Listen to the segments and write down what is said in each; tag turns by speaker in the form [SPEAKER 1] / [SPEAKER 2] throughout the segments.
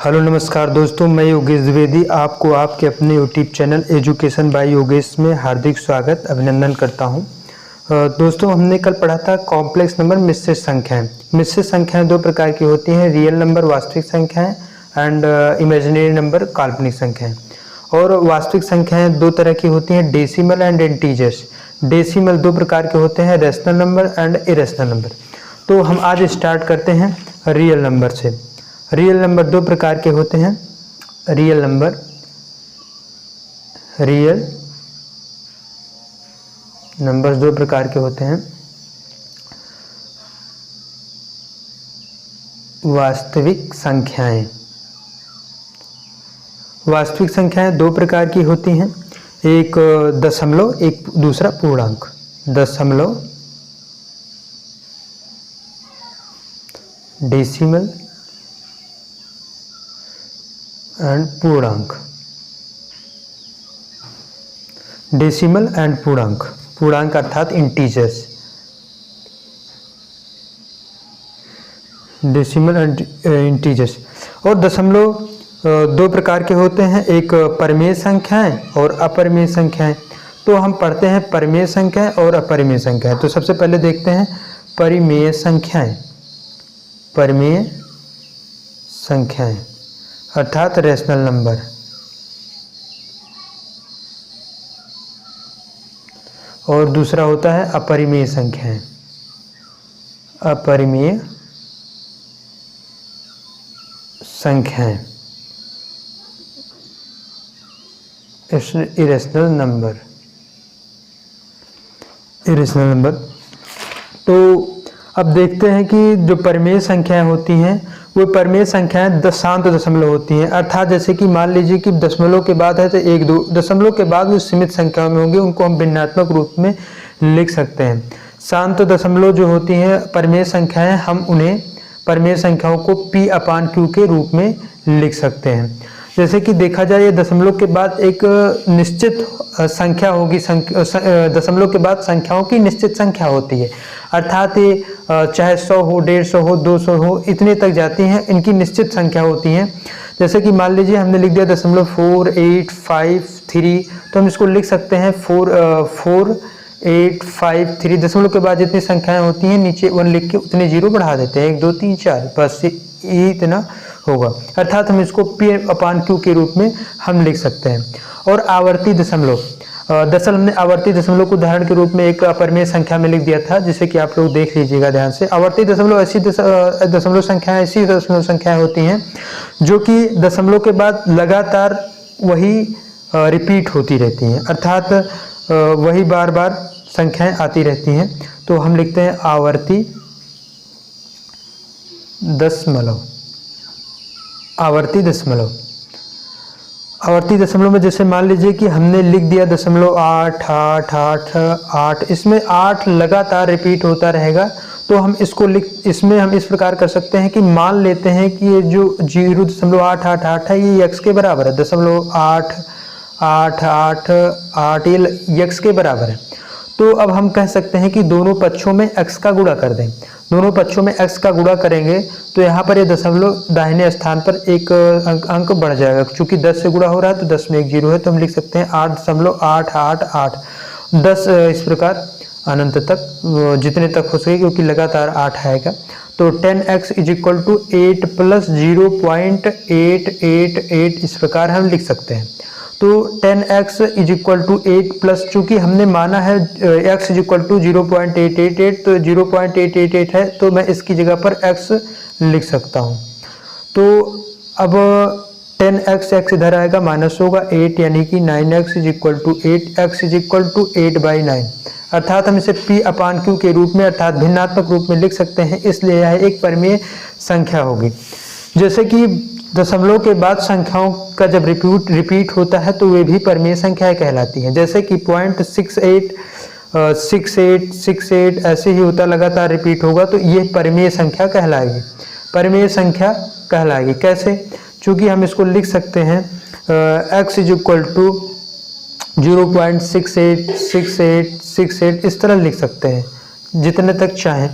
[SPEAKER 1] Hello नमस्कार दोस्तों, मैं योगेश द्विवेदी आपको आपके अपने YouTube channel education by Yogesh में हार्दिक स्वागत अभिनंदन करता हूं। दोस्तों, हमने कल पढ़ा था कॉम्प्लेक्स नंबर मिश्रित संख्याएं। मिश्रित संख्याएं दो प्रकार की होती हैं, रियल नंबर वास्तविक संख्याएं एंड इमेजिनरी नंबर काल्पनिक संख्याएं। और वास्तविक संख्याएं दो तरह की होती हैं, डेसिमल एंड इंटीजर्स। डेसिमल दो प्रकार के होते हैं, rational number and irrational number. तो हम आज स्टार्ट करते हैं रियल नंबर से। रियल नंबर दो प्रकार के होते हैं। रियल नंबर्स दो प्रकार के होते हैं। वास्तविक संख्याएं दो प्रकार की होती हैं, एक दशमलव, एक दूसरा पूर्णांक। दशमलव डेसिमल एंड पूर्णांक। डेसिमल एंड पूर्णांक, पूर्णांक अर्थात इंटीजर्स। Decimal and integers. और दशमलव दो प्रकार के होते हैं, एक परिमेय संख्याएं और अपरिमेय संख्याएं। तो हम पढ़ते हैं परिमेय संख्याएं और अपरिमेय संख्याएं। तो सबसे पहले देखते हैं परिमेय संख्याएं। परिमेय संख्याएं अर्थात रेशनल नंबर। और दूसरा होता है अपरिमेय संख्याएं। अपरिमेय संख्याएं, इरेशनल नंबर। तो अब देखते हैं कि जो परिमेय संख्याएं होती हैं वो परिमेय संख्याएं शांत दशमलव होती हैं। अर्थात जैसे कि मान लीजिए कि दशमलव के बाद है तो एक दो, दशमलव के बाद वो सीमित संख्याओं में होंगे, उनको हम भिन्नात्मक रूप में लिख सकते हैं। शांत दशमलव जो होती हैं परिमेय संख्याएं, हम उन्हें परिमेय संख्याओं को P/Q के रूप में लिख सकते हैं। जैसे कि देखा जाए ये दशमलव के बाद एक निश्चित संख्या होगी, दशमलव के बाद संख्याओं की निश्चित संख्या होती है। अर्थात ये चाहे 100 हो, 150 हो, 200 हो, इतने तक जाती हैं, इनकी निश्चित संख्या होती हैं। जैसे कि मान लीजिए हमने लिख दिया 0.4853, तो हम इसको लिख सकते हैं 4853। दशमलव के बाद जितनी संख्याएं होती हैं नीचे 1 लिख के उतने जीरो बढ़ा देते हैं, 1 2 3 4, बस ये इतना होगा। अर्थात हम इसको P/Q के रूप में हम लिख सकते हैं। और आवर्ती दशमलव, दरअसल हमने आवर्ती दशमलव को उदाहरण के रूप में एक अपरिमेय संख्या में लिख दिया था, जिसे कि आप लोग देख लीजिएगा ध्यान से। आवर्ती दशमलव ऐसी दशमलव संख्याएं होती हैं जो कि दशमलव के बाद लगातार वही रिपीट होती रहती हैं, अर्थात वही बार बार संख्याएं आती रहती हैं। तो हम लिखते हैं आवर्ती दशमलव। आवर्ती दशमलव में जैसे मान लीजिए कि हमने लिख दिया 0.88888, इसमें 8 लगातार रिपीट होता रहेगा। तो हम इसको इसमें हम इस प्रकार कर सकते हैं कि मान लेते हैं कि ये जो 0.888 है ये x के बराबर है। 0.8888 ये x के बराबर है। तो अब हम कह सकते हैं कि दोनों पक्षों में x का गुणा कर दें। दोनों पक्षों में x का गुणा करेंगे तो यहाँ पर ये दशमलव दाहिने स्थान पर एक अंक बढ़ जाएगा। चूंकि 10 से गुणा हो रहा है तो 10 में एक जीरो है, तो हम लिख सकते हैं 8.888। 10 इस प्रकार अनंत तक, जितने तक हो सके, क्योंकि लगातार 8 आएगा। तो 10x = 8 + 0.888 इस प्रकार हम लिख सकते हैं। तो 10x = 8 प्लस, चूंकि हमने माना है x = 0.888, तो 0.888 है, तो मैं इसकी जगह पर x लिख सकता हूं। तो अब 10x इधर आएगा, माइनस होगा 8, यानी कि 9x = 8, x = 8/9। अर्थात हम इसे P/Q के रूप में अर्थात भिन्नात्मक रूप में लिख सकते हैं, इसलिए यह एक परिमेय संख्या होगी। जैसे कि दशमलव के बाद संख्याओं का जब रिपीट होता है तो वे भी परिमेय संख्याएं कहलाती हैं। जैसे कि 0.68 68 ऐसे ही होता, लगातार रिपीट होगा, तो ये परिमेय संख्या कहलाएगी। परिमेय संख्या कहलाएगी कैसे? चूंकि हम इसको लिख सकते हैं x = 0.686868 इस तरह लिख सकते हैं, जितने तक चाहें।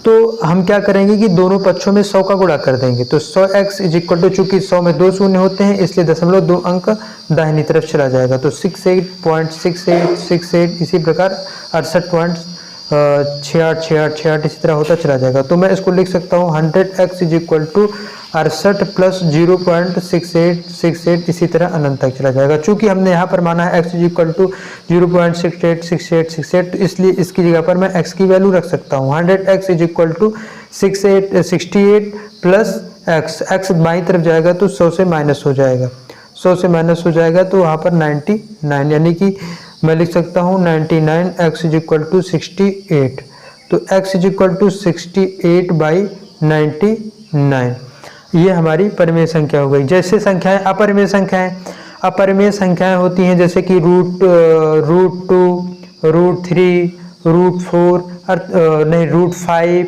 [SPEAKER 1] तो हम क्या करेंगे कि दोनों पक्षों में 100 का गुणा कर देंगे। तो 100x इज इक्वल टू, चूंकि 100 में 2 शून्य होते हैं इसलिए 0.2 अंक दाहिनी तरफ चला जाएगा। तो 68.6868 इसी प्रकार 68.6868 इसी तरह होता चला जाएगा। तो मैं इसको लिख सकता हूँ 100x is equal to 68 plus 0.6868 इसी तरह अनंत तक चला जाएगा। चूंकि हमने यहाँ पर माना है x इज इक्वल टू 0.686868 इसलिए इसकी जगह पर मैं x की वैल्यू रख सकता हूँ। 100x is equal to 68 plus x बाईं तरफ जाएगा तो 100 से माइनस हो जाएगा, 100 से माइनस हो जाएगा तो वहाँ पर 99, यानी कि मैं लिख सकता हूँ 99x इज इक्वल टू 68। तो x इज इक्वल टू 68/99 ये हमारी परिमेय संख्या हो गई। जैसे संख्याएं अपरिमेय संख्याएं होती हैं जैसे कि √2, √3, √4 नहीं √5,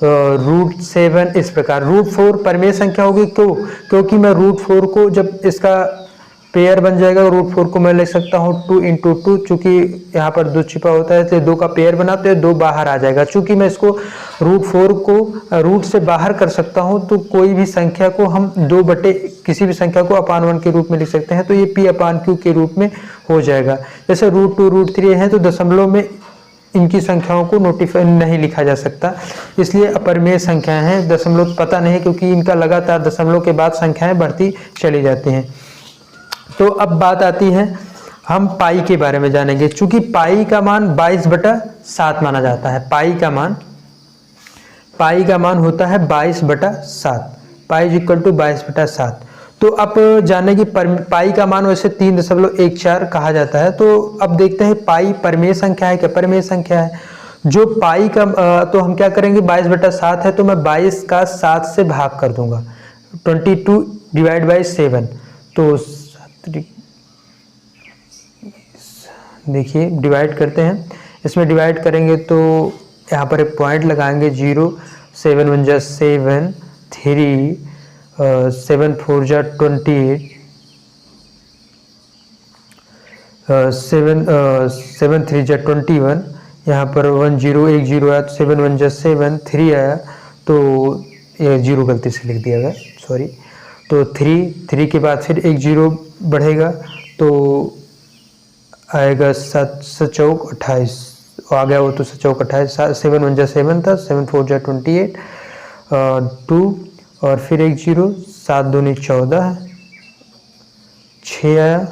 [SPEAKER 1] √7 इस प्रकार। √4 परिमेय संख्या होगी क्योंकि मैं √4 को जब इसका पेयर बन जाएगा √4 को मैं ले सकता हूँ 2 × 2, चूंकि यहाँ पर 2 छिपा होता है इसलिए 2 का पेयर बनाते हैं, 2 बाहर आ जाएगा। चूंकि मैं इसको √4 को रूट से बाहर कर सकता हूँ तो कोई भी संख्या को हम 2 बटे किसी भी संख्या को अपान 1 के रूप में लिख सकते हैं, तो ये p/q के रूप में हो जाएगा। जैसे √2, √3 है तो दशमलव में इनकी संख्याओं को नोटिफाई नहीं लिखा जा सकता, इसलिए अपरिमेय संख्याएं हैं। दशमलव पता नहीं क्योंकि इनका लगातार दशमलव के बाद संख्याएं बढ़ती चली जाती हैं। तो अब बात आती है हम पाई के बारे में जानेंगे। चूंकि पाई का मान 22/7 माना जाता है, पाई का मान होता है 22/7, पाई इज इक्वल टू 22/7। तो अब जाने की पाई का मान वैसे 3.14 कहा जाता है। तो अब देखते हैं पाई परिमेय संख्या है क्या, परिमेय संख्या है। जो पाई का तो हम क्या करेंगे, 22/7 है तो मैं 22 का 7 से भाग कर दूंगा, 22/7। तो देखिए डिवाइड करते हैं, इसमें डिवाइड करेंगे तो यहाँ पर एक पॉइंट लगाएंगे 0, 7 1 जा 7, 3 7 4 जा 28, 7 3 जा 21, यहाँ पर 1 0 1 0 आया तो 7 1 जा 7, 3 आया तो ये 0 गलती से लिख दिया गया, सॉरी। तो 3 के बाद फिर 1 0 बढ़ेगा तो आएगा 7 चौक 28 आ गया, वो तो 7 चौक 28, 7 1 जा 7 था, 7 4 जा 28, 2 और फिर 1 0, 7 दूनी 14, 6 आया।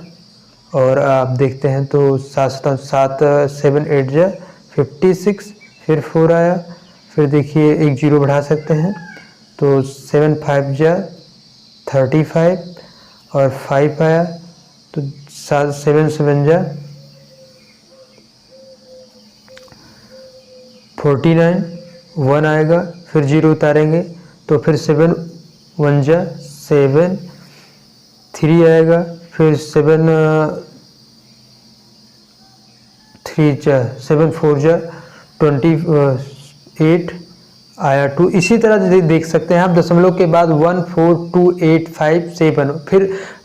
[SPEAKER 1] और आप देखते हैं तो 7 7 8 जा 56, फिर 4 आया, फिर देखिए 1 0 बढ़ा सकते हैं तो 7 5 जा 35 और 5 आया तो 7 7 जा 49, 1 आएगा, फिर 0 उतारेंगे तो फिर 7 1 जा 7, 3 आएगा, फिर 7 3 जा 7 4 जा 28 आया 2। इसी तरह देख सकते हैं आप दशमलव के बाद 1 4 2 8 5 7, फिर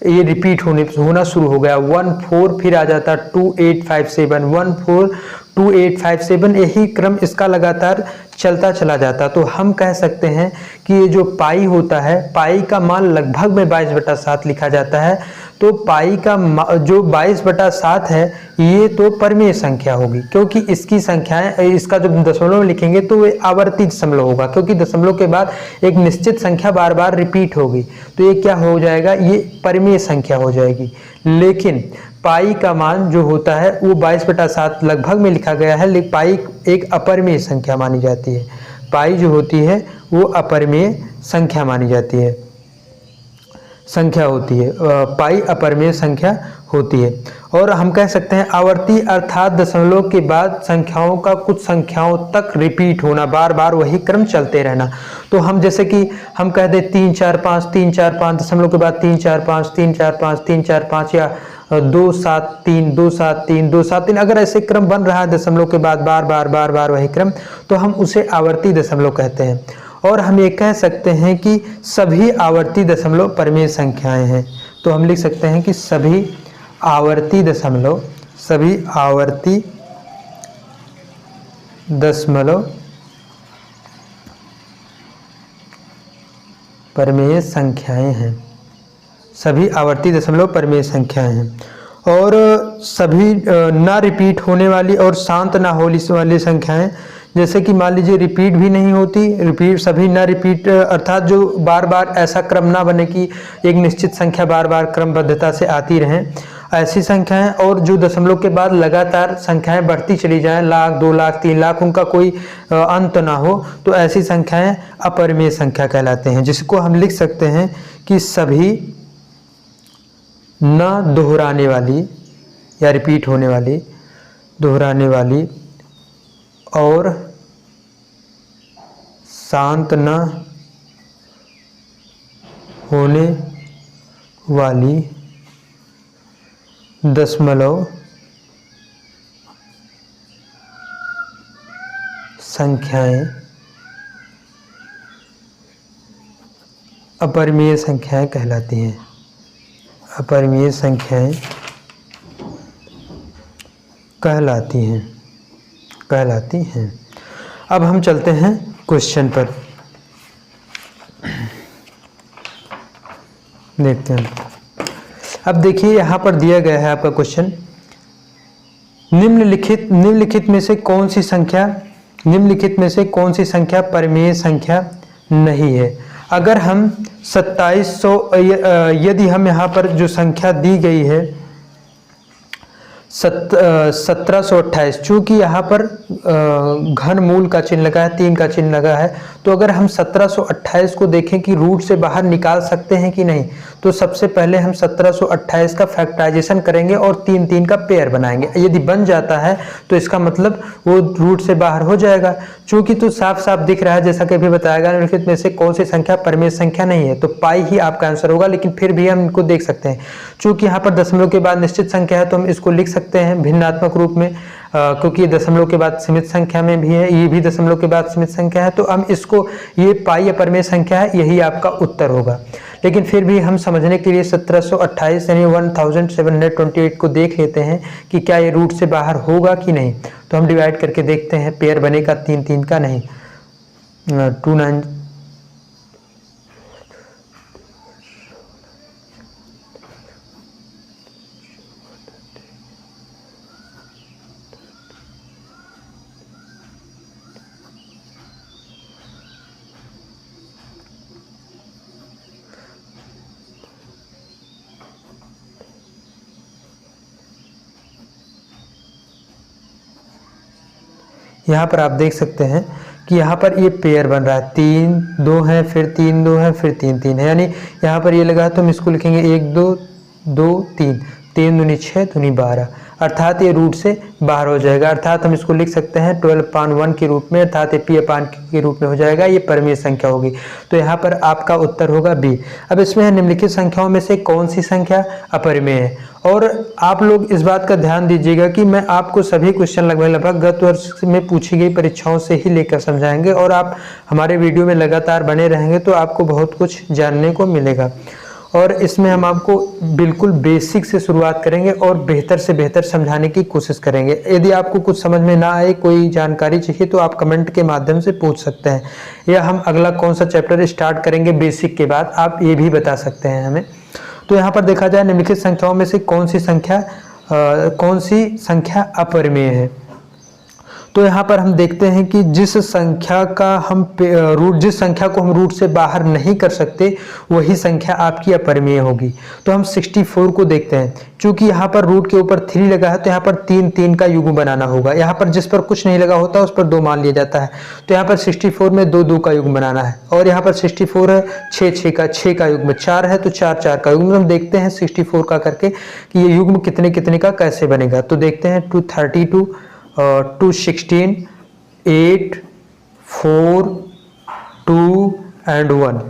[SPEAKER 1] ये रिपीट होना शुरू हो गया, 1 4 फिर आ जाता 2 8 5 7, 1 4 2 8 5 7, यही क्रम इसका लगातार चलता चला जाता। तो हम कह सकते हैं कि ये जो पाई होता है, पाई का मान लगभग में 22/7 लिखा जाता है। तो पाई का जो 22/7 है ये तो परिमेय संख्या होगी, क्योंकि इसकी संख्याएं, इसका जब दशमलव में लिखेंगे तो वे आवर्ती दशमलव होगा, क्योंकि दशमलव के बाद एक निश्चित संख्या बार बार रिपीट होगी। तो ये क्या हो जाएगा, ये परिमेय संख्या हो जाएगी। लेकिन पाई का मान जो होता है वो 22/7 लगभग में लिखा गया है, लेकिन पाई एक अपरिमेय संख्या मानी जाती है। पाई जो होती है वो अपरिमेय संख्या मानी जाती है, संख्या होती है, पाई अपरिमेय संख्या होती है। और हम कह सकते हैं आवर्ती अर्थात दशमलव के बाद संख्याओं का कुछ संख्याओं तक रिपीट होना, बार बार वही क्रम चलते रहना। तो हम जैसे कि हम कह दें 3 4 5 3 4 5, दशमलव के बाद 3 4 5 3 4 5 3 4 5 या 2 7 3 2 7 3 2 7 3, अगर ऐसे क्रम बन रहा है दशमलव के बाद बार बार वही क्रम, तो हम उसे आवर्ती दशमलव कहते हैं। और हम ये कह सकते हैं कि सभी आवर्ती दशमलव परिमेय संख्याएं हैं। तो हम लिख सकते हैं कि सभी आवर्ती दशमलव परिमेय संख्याएं हैं, सभी आवर्ती दशमलव परिमेय संख्याएं हैं। और सभी ना रिपीट होने वाली और शांत ना होने वाली संख्याएं, जैसे कि मान लीजिए रिपीट भी नहीं होती, रिपीट सभी ना रिपीट अर्थात जो बार बार ऐसा क्रम ना बने कि एक निश्चित संख्या बार बार क्रमबद्धता से आती रहें, ऐसी संख्याएं। और जो दशमलव के बाद लगातार संख्याएं बढ़ती चली जाएं, लाख, 2 लाख, 3 लाख, उनका कोई अंत ना हो, तो ऐसी संख्याएं अपरिमेय संख्या कहलाते हैं, जिसको हम लिख सकते हैं कि सभी न दोहराने वाली या रिपीट होने वाली, दोहराने वाली और शांत न होने वाली दशमलव संख्याएं अपरिमेय संख्याएं कहलाती हैं, अपरिमेय संख्याएं कहलाती हैं। अब हम चलते हैं क्वेश्चन पर, देखते हैं। अब देखिए यहाँ पर दिया गया है आपका क्वेश्चन, निम्नलिखित में से कौन सी संख्या परिमेय संख्या नहीं है। अगर हम 2700 यदि हम यहाँ पर जो संख्या दी गई है 1728, चूँकि यहाँ पर घन मूल का चिन्ह लगा है, 3 का चिन्ह लगा है, तो अगर हम 1728 को देखें कि रूट से बाहर निकाल सकते हैं कि नहीं, तो सबसे पहले हम 1728 का फैक्टराइजेशन करेंगे और 3 3 का पेयर बनाएंगे। यदि बन जाता है तो इसका मतलब वो रूट से बाहर हो जाएगा। चूँकि तो साफ साफ दिख रहा है, जैसा कि अभी बताया गया, निम्नलिखित में से कौन सी संख्या परिमेय संख्या नहीं है, तो पाई ही आपका आंसर होगा। लेकिन फिर भी हम इनको देख सकते हैं, चूँकि यहाँ पर दशमलव के बाद निश्चित संख्या है तो हम इसको लिख सकते हैं भिन्नात्मक रूप में, क्योंकि ये दशमलव के बाद सीमित संख्या में भी है, ये भी दशमलव के बाद सीमित संख्या है, तो हम इसको, ये पाई अपरिमेय संख्या है, यही आपका उत्तर होगा। लेकिन फिर भी हम समझने के लिए 1728 यानी 1728 को देख लेते हैं कि क्या ये रूट से बाहर होगा कि नहीं। तो हम डिवाइड करके देखते हैं, पेयर बनेगा 3 3 का नहीं, 2 9 यहाँ पर आप देख सकते हैं कि यहाँ पर ये पेयर बन रहा है, 3 2 है, फिर 3 2 है, फिर 3 3 है, यानी यहाँ पर ये लगा तो हम इसको लिखेंगे 1 2 2 3, 3 दूनी 6 दूनी 12, अर्थात ये रूट से बाहर हो जाएगा। अर्थात हम इसको लिख सकते हैं 12/1 के रूप में, अर्थात ये p/q के रूप में हो जाएगा, ये परिमेय संख्या होगी। तो यहाँ पर आपका उत्तर होगा बी। अब इसमें है निम्नलिखित संख्याओं में से कौन सी संख्या अपरिमेय है। और आप लोग इस बात का ध्यान दीजिएगा कि मैं आपको सभी क्वेश्चन लगभग गत वर्ष में पूछी गई परीक्षाओं से ही लेकर समझाएंगे, और आप हमारे वीडियो में लगातार बने रहेंगे तो आपको बहुत कुछ जानने को मिलेगा। और इसमें हम आपको बिल्कुल बेसिक से शुरुआत करेंगे और बेहतर से बेहतर समझाने की कोशिश करेंगे। यदि आपको कुछ समझ में ना आए, कोई जानकारी चाहिए, तो आप कमेंट के माध्यम से पूछ सकते हैं, या हम अगला कौन सा चैप्टर स्टार्ट करेंगे बेसिक के बाद, आप ये भी बता सकते हैं हमें। तो यहाँ पर देखा जाए निम्नलिखित संख्याओं में से कौन सी संख्या अपरिमेय है। तो यहाँ पर हम देखते हैं कि जिस संख्या को हम रूट से बाहर नहीं कर सकते, वही संख्या आपकी अपरिमेय होगी। तो हम 64 को देखते हैं, चूंकि यहाँ पर रूट के ऊपर 3 लगा है तो यहाँ पर 3 3 का युग्म बनाना होगा। यहाँ पर जिस पर कुछ नहीं लगा होता उस पर 2 मान लिया जाता है, तो यहाँ पर 64 में 2 2 का युग्म बनाना है। और यहाँ पर 64 है 6 का युग्म, 4 है तो 4 4 का युग्म। हम देखते हैं 64 का करके कि ये युग्म कितने कितने का कैसे बनेगा। तो देखते हैं 232 216 8 4 2 एंड 1।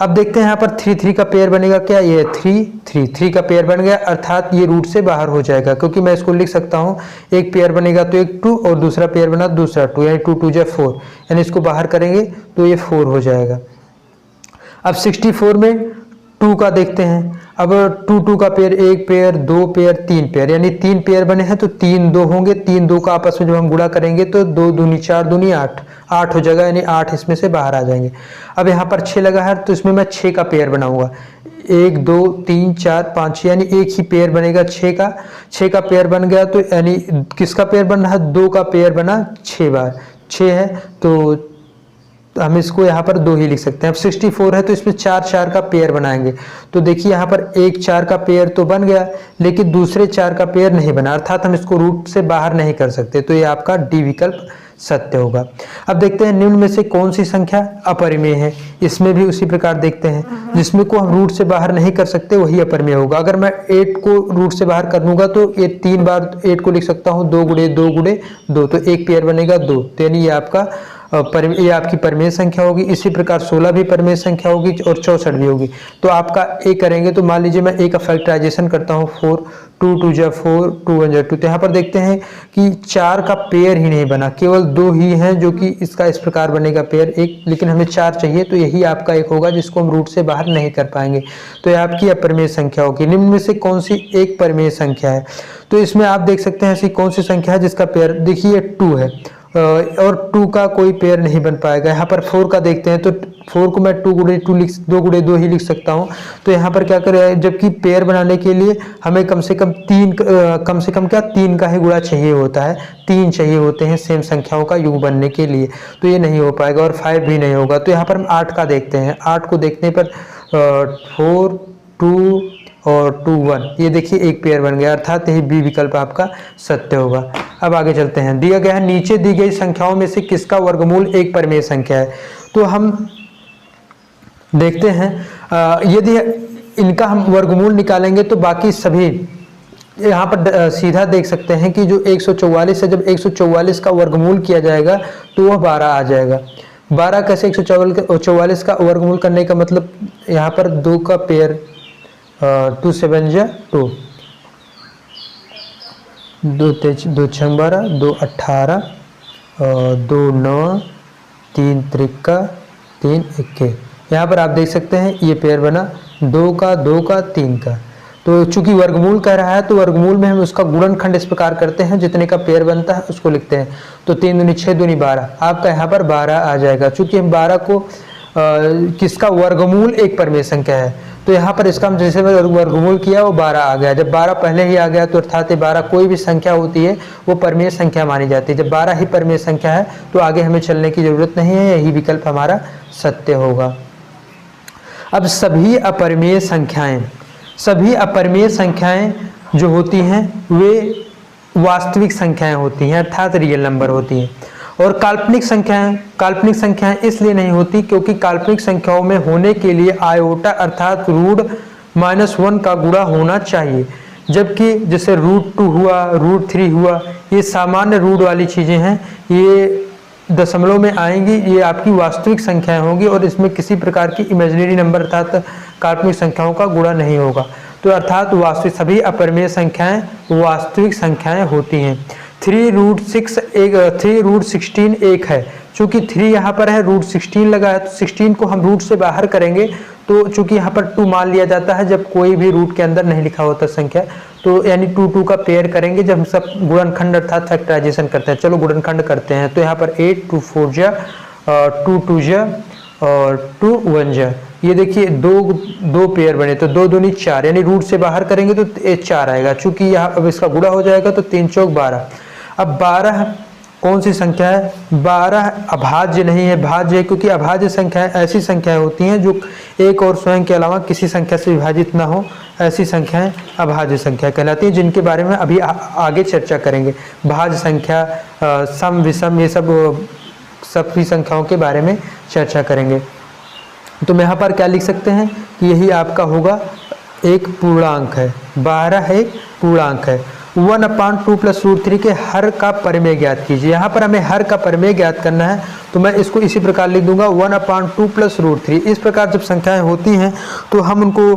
[SPEAKER 1] अब देखते हैं यहाँ पर 3 3 का पेयर बनेगा क्या, ये 3 का पेयर बन गया, अर्थात ये रूट से बाहर हो जाएगा, क्योंकि मैं इसको लिख सकता हूँ, एक पेयर बनेगा तो एक 2 और दूसरा पेयर बना दूसरा 2, यानी 2 2 4, यानी इसको बाहर करेंगे तो ये 4 हो जाएगा। अब 64 में 2 का देखते हैं। अब 2 का पेयर, 1 पेयर, 2 पेयर, 3 पेयर, यानी 3 पेयर बने हैं तो 3 2 होंगे। 3 2 का आपस में जब हम गुणा करेंगे तो 2 दूनी 4 दूनी 8, 8 हो जाएगा, यानी 8 इसमें से बाहर आ जाएंगे। अब यहाँ पर 6 लगा है तो इसमें मैं 6 का पेयर बनाऊंगा। 1 2 3 4 5, यानी एक ही पेयर बनेगा 6 का। 6 का पेयर बन गया तो यानी किसका पेयर बन रहा है? 2 का पेयर बना 6 बार, 6 है तो हम इसको यहाँ पर 2 ही लिख सकते हैं। अब 64 है तो इसमें 4 4 का पेयर बनाएंगे। तो देखिए यहाँ पर 1 4 का पेयर तो बन गया, लेकिन दूसरे 4 का पेयर नहीं बना, अर्थात हम इसको रूट से बाहर नहीं कर सकते। तो ये आपका डी विकल्प सत्य होगा। अब देखते हैं निम्न में से कौन सी संख्या अपरिमेय है। इसमें भी उसी प्रकार देखते हैं, जिसमें को हम रूट से बाहर नहीं कर सकते वही अपरिमेय होगा। अगर मैं 8 को रूट से बाहर कर दूंगा तो ये 3 बार 8 को लिख सकता हूँ, 2 गुणे 2 गुणे 2, तो एक पेयर बनेगा 2, तो यानी ये आपका ये आपकी परिमेय संख्या होगी। इसी प्रकार 16 भी परिमेय संख्या होगी और 64 भी होगी। तो आपका ए करेंगे तो मान लीजिए मैं ए का फैक्टराइजेशन करता हूँ, 4 2 2 जा 4 2 1 जा 2। तो यहाँ पर देखते हैं कि 4 का पेयर ही नहीं बना, केवल 2 ही हैं, जो कि इसका इस प्रकार बनेगा पेयर 1, लेकिन हमें 4 चाहिए तो यही आपका एक होगा जिसको हम रूट से बाहर नहीं कर पाएंगे। तो यह आपकी अपरिमेय संख्या होगी। निम्न में से कौन सी एक परिमेय संख्या है? तो इसमें आप देख सकते हैं ऐसी कौन सी संख्या है जिसका पेयर, देखिए 2 है और 2 का कोई पेयर नहीं बन पाएगा। यहाँ पर 4 का देखते हैं तो 4 को मैं 2 गुणे 2 ही लिख सकता हूँ। तो यहाँ पर क्या करें, जबकि पेयर बनाने के लिए हमें कम से कम 3 का ही गुणा चाहिए होता है, 3 चाहिए होते हैं सेम संख्याओं का युग बनने के लिए, तो ये नहीं हो पाएगा और 5 भी नहीं होगा। तो यहाँ पर हम 8 का देखते हैं। 8 को देखने पर 4 2 और 2 1, ये देखिए एक पेयर बन गया, अर्थात यही बी विकल्प आपका सत्य होगा। अब आगे चलते हैं। दिया गया है नीचे दी गई संख्याओं में से किसका वर्गमूल एक परिमेय संख्या है? तो हम देखते हैं यदि इनका हम वर्गमूल निकालेंगे तो बाकी सभी यहाँ पर सीधा देख सकते हैं कि जो 144 है, जब 144 का वर्गमूल किया जाएगा तो वह 12 आ जाएगा। 12 कैसे? 144 का वर्गमूल करने का मतलब यहाँ पर 2 का पेयर 2 7 जा 2, 2 6 12, 2 18, 2 9, 3 त्रिका 3 21। यहाँ पर आप देख सकते हैं ये पेयर बना 2 का 3 का। तो चूंकि वर्गमूल कह रहा है तो वर्गमूल में हम उसका गुणनखंड इस प्रकार करते हैं, जितने का पेयर बनता है उसको लिखते हैं। तो 3 दूनी 6 दूनी 12, आपका यहाँ पर 12 आ जाएगा। चूंकि हम 12 को किसका वर्गमूल एक परिमेय संख्या है, तो यहाँ पर इसका हम जैसे वर्गमूल किया वो 12 आ गया। जब 12 पहले ही आ गया तो अर्थात 12 कोई भी संख्या होती है वो परिमेय संख्या मानी जाती है। जब 12 ही परिमेय संख्या है तो आगे हमें चलने की जरूरत नहीं है, यही विकल्प हमारा सत्य होगा। अब सभी अपरिमेय संख्याएं जो होती हैं वे वास्तविक संख्याएं होती हैं, अर्थात रियल नंबर होती हैं। और काल्पनिक संख्याएं इसलिए नहीं होती क्योंकि काल्पनिक संख्याओं में होने के लिए आयोटा अर्थात रूट -1 का गुणा होना चाहिए, जबकि जैसे √2 हुआ, √3 हुआ, ये सामान्य रूट वाली चीज़ें हैं, ये दशमलव में आएंगी, ये आपकी वास्तविक संख्याएं होंगी और इसमें किसी प्रकार की इमेजिनरी नंबर अर्थात काल्पनिक संख्याओं का गुणा नहीं होगा। तो अर्थात वास्तविक सभी अपरिमेय संख्याएं वास्तविक संख्याएं होती हैं। 3√16 एक है, चूंकि 3 यहाँ पर है, √16 लगा है, तो 16 को हम रूट से बाहर करेंगे तो चूंकि यहाँ पर 2 मान लिया जाता है जब कोई भी रूट के अंदर नहीं लिखा होता संख्या, तो यानी 2 का पेयर करेंगे जब हम सब गुणनखंड अर्थात फैक्टराइजेशन करते हैं। चलो गुणनखंड करते हैं। तो यहाँ पर 8 2 4 जा 2 2 जा और 2 1 जा, ये देखिए दो पेयर बने, तो 2 दूनी 4, यानी रूट से बाहर करेंगे तो 4 आएगा। चूंकि यहाँ अब इसका गुणा हो जाएगा तो 3 चौक 12। अब 12 कौन सी संख्या है? 12 अभाज्य नहीं है, भाज्य है, क्योंकि अभाज्य संख्याएं ऐसी संख्याएं होती हैं जो एक और स्वयं के अलावा किसी संख्या से विभाजित ना हो, ऐसी संख्याएं अभाज्य संख्या कहलाती हैं, जिनके बारे में अभी आगे चर्चा करेंगे। भाज्य संख्या, सम विषम, ये सभी संख्याओं के बारे में चर्चा करेंगे। तो यहाँ पर क्या लिख सकते हैं कि यही आपका होगा एक पूर्णांक है, 12 एक पूर्णांक है। 1/2 + √3 के हर का परिमेय ज्ञात कीजिए। यहाँ पर हमें हर का परिमेय ज्ञात करना है, तो मैं इसको इसी प्रकार लिख दूंगा 1/2 + √3। इस प्रकार जब संख्याएं होती हैं तो हम उनको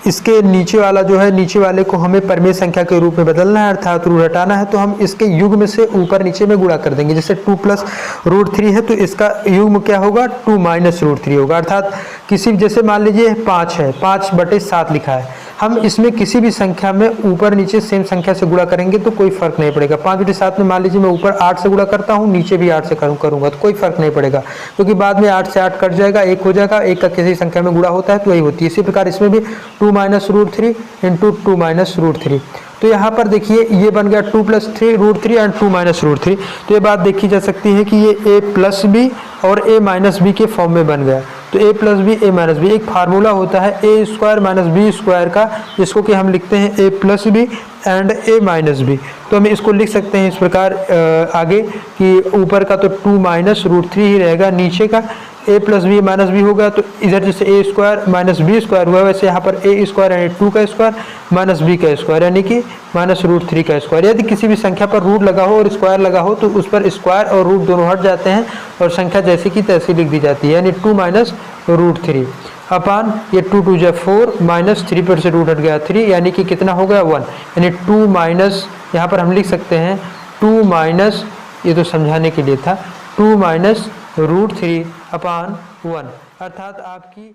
[SPEAKER 1] इसके नीचे वाला जो है, नीचे वाले को हमें परिमेय संख्या के रूप में बदलना है, अर्थात रूट हटाना है, तो हम इसके युग्म से ऊपर नीचे में गुणा कर देंगे। जैसे 2 प्लस रूट 3 है तो इसका युग्म क्या होगा, 2 माइनस रूट 3 होगा। अर्थात किसी, जैसे मान लीजिए 5 है, 5/7 लिखा है, हम इसमें किसी भी संख्या में ऊपर नीचे सेम संख्या से गुणा करेंगे तो कोई फर्क नहीं पड़ेगा। 5/7 में मान लीजिए मैं ऊपर 8 से गुणा करता हूँ, नीचे भी 8 से करूँगा तो कोई फर्क नहीं पड़ेगा, क्योंकि बाद में 8 से 8 कट जाएगा, 1 हो जाएगा, 1 का किसी संख्या में गुणा होता है तो वही होती है। इसी प्रकार इसमें भी 2 minus root 3 into 2 minus root 3। तो यहाँ पर देखिए ये बन गया 2 plus 3 root 3 and 2 minus root 3। तो ये बात देखी जा सकती है कि ये a प्लस बी और a माइनस बी के फॉर्म में बन गया। तो a plus B a minus B, एक फार्मूला होता है a square minus B square का, जिसको कि हम लिखते हैं a plus B and a minus B. तो हम इसको लिख सकते हैं इस प्रकार आगे कि ऊपर का तो 2 माइनस रूट 3 ही रहेगा, नीचे का a plus B minus B होगा। तो इधर जैसे a square minus B square हुआ, वैसे यहाँ पर a स्क्वायर यानी 2 का स्क्वायर माइनस बी का स्क्वायर यानी कि माइनस रूट 3 का स्क्वायर। यदि किसी भी संख्या पर रूट लगा हो और स्क्वायर लगा हो तो उस पर स्क्वायर और रूट दोनों हट जाते हैं और संख्या जैसी की तैसी लिख दी जाती है, यानी 2 माइनस रूट 3 अपान ये 2 2 जा 4 माइनस 3 पर से रूट हट गया 3, यानी कि कितना हो गया 1, यानी 2 माइनस, यहाँ पर हम लिख सकते हैं 2 माइनस, ये तो समझाने के लिए था, 2 माइनस रूट 3 अपान 1, अर्थात आपकी